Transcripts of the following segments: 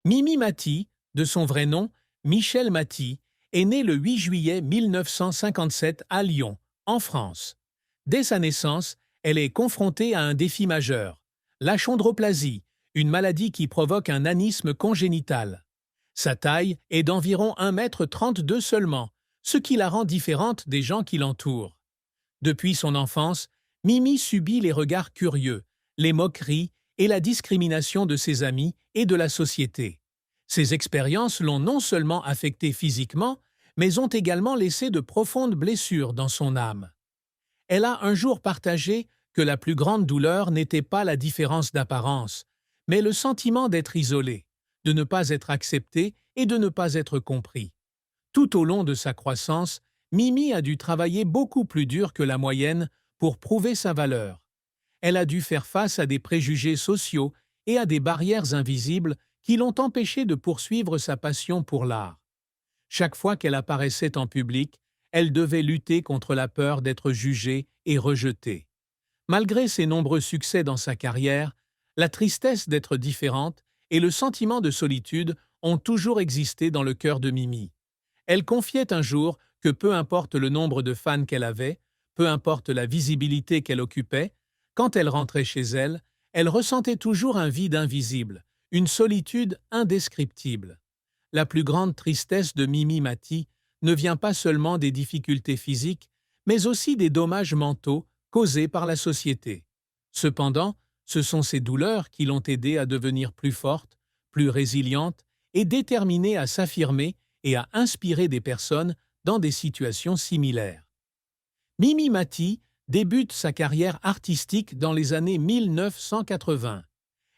Mimi Mati, de son vrai nom, Michel Mati, est née le 8 juillet 1957 à Lyon, en France. Dès sa naissance, elle est confrontée à un défi majeur, l'achondroplasie, une maladie qui provoque un nanisme congénital. Sa taille est d'environ 1,32 m seulement, ce qui la rend différente des gens qui l'entourent. Depuis son enfance, Mimi subit les regards curieux, les moqueries et la discrimination de ses amis et de la société. Ces expériences l'ont non seulement affectée physiquement, mais ont également laissé de profondes blessures dans son âme. Elle a un jour partagé que la plus grande douleur n'était pas la différence d'apparence, mais le sentiment d'être isolée, de ne pas être acceptée et de ne pas être compris. Tout au long de sa croissance, Mimi a dû travailler beaucoup plus dur que la moyenne pour prouver sa valeur. Elle a dû faire face à des préjugés sociaux et à des barrières invisibles qui l'ont empêchée de poursuivre sa passion pour l'art. Chaque fois qu'elle apparaissait en public, elle devait lutter contre la peur d'être jugée et rejetée. Malgré ses nombreux succès dans sa carrière, la tristesse d'être différente et le sentiment de solitude ont toujours existé dans le cœur de Mimi. Elle confiait un jour que peu importe le nombre de fans qu'elle avait, peu importe la visibilité qu'elle occupait, quand elle rentrait chez elle, elle ressentait toujours un vide invisible, une solitude indescriptible. La plus grande tristesse de Mimi Mati ne vient pas seulement des difficultés physiques, mais aussi des dommages mentaux causés par la société. Cependant, ce sont ces douleurs qui l'ont aidée à devenir plus forte, plus résiliente et déterminée à s'affirmer et à inspirer des personnes dans des situations similaires. Mimi Mati débute sa carrière artistique dans les années 1980.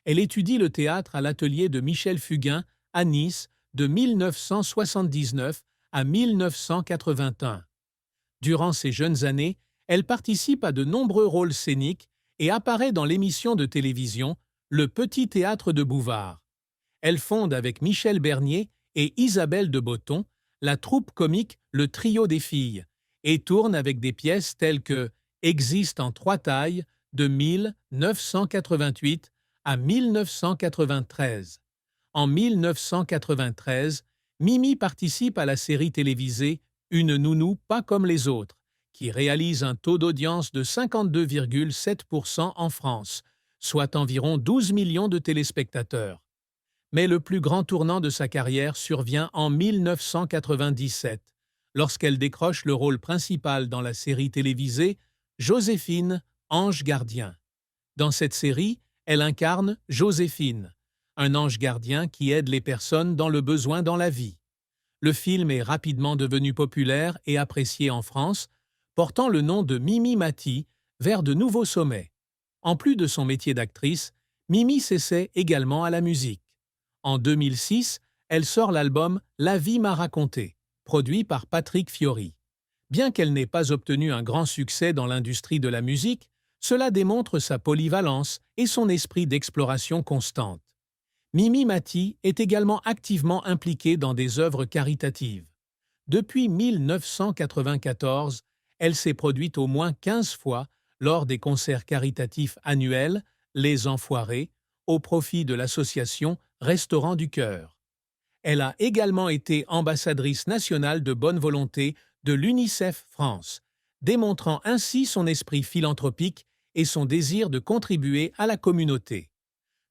Elle étudie le théâtre à l'atelier de Michel Fugain à Nice de 1979 à 1981. Durant ces jeunes années, elle participe à de nombreux rôles scéniques et apparaît dans l'émission de télévision Le Petit Théâtre de Bouvard. Elle fonde avec Michel Bernier et Isabelle de Botton la troupe comique Le Trio des filles et tourne avec des pièces telles que Existe en trois tailles de 1988 à 1993. En 1993, Mimi participe à la série télévisée Une nounou pas comme les autres, qui réalise un taux d'audience de 52,7% en France, soit environ 12 millions de téléspectateurs. Mais le plus grand tournant de sa carrière survient en 1997, lorsqu'elle décroche le rôle principal dans la série télévisée Joséphine, ange gardien. Dans cette série, elle incarne Joséphine, un ange gardien qui aide les personnes dans le besoin dans la vie. Le film est rapidement devenu populaire et apprécié en France, portant le nom de Mimi Mati vers de nouveaux sommets. En plus de son métier d'actrice, Mimi s'essaie également à la musique. En 2006, elle sort l'album La vie m'a raconté, produit par Patrick Fiori. Bien qu'elle n'ait pas obtenu un grand succès dans l'industrie de la musique, cela démontre sa polyvalence et son esprit d'exploration constante. Mimi Mati est également activement impliquée dans des œuvres caritatives. Depuis 1994, elle s'est produite au moins 15 fois lors des concerts caritatifs annuels Les Enfoirés, au profit de l'association Restaurant du Cœur. Elle a également été ambassadrice nationale de bonne volonté de l'UNICEF France, démontrant ainsi son esprit philanthropique et son désir de contribuer à la communauté.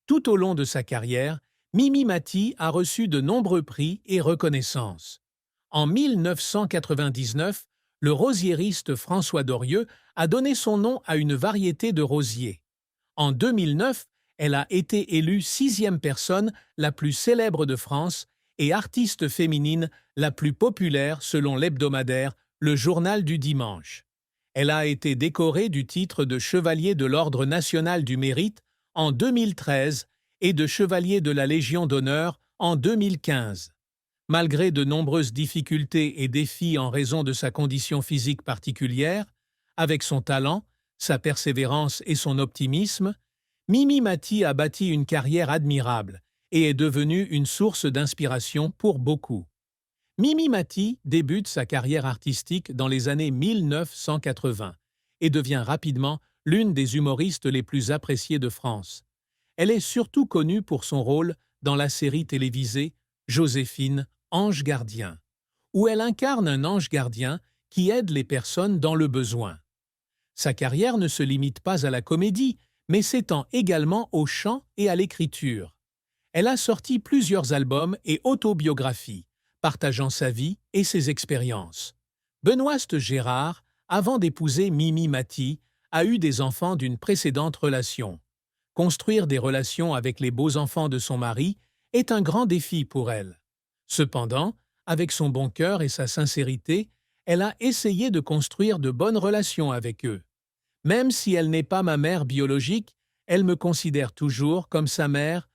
Tout au long de sa carrière, Mimi Mati a reçu de nombreux prix et reconnaissances. En 1999, le rosiériste François Dorieux a donné son nom à une variété de rosiers. En 2009, elle a été élue 6e personne la plus célèbre de France et artiste féminine la plus populaire selon l'hebdomadaire Le Journal du Dimanche. Elle a été décorée du titre de Chevalier de l'Ordre national du Mérite en 2013 et de Chevalier de la Légion d'honneur en 2015. Malgré de nombreuses difficultés et défis en raison de sa condition physique particulière, avec son talent, sa persévérance et son optimisme, Mimi Mati a bâti une carrière admirable et est devenue une source d'inspiration pour beaucoup. Mimi Mati débute sa carrière artistique dans les années 1980 et devient rapidement l'une des humoristes les plus appréciées de France. Elle est surtout connue pour son rôle dans la série télévisée Joséphine, ange gardien, où elle incarne un ange gardien qui aide les personnes dans le besoin. Sa carrière ne se limite pas à la comédie, mais s'étend également au chant et à l'écriture. Elle a sorti plusieurs albums et autobiographies, partageant sa vie et ses expériences. Benoîste Gérard, avant d'épouser Mimi Mati, a eu des enfants d'une précédente relation. Construire des relations avec les beaux-enfants de son mari est un grand défi pour elle. Cependant, avec son bon cœur et sa sincérité, elle a essayé de construire de bonnes relations avec eux. Même si elle n'est pas ma mère biologique, elle me considère toujours comme sa mère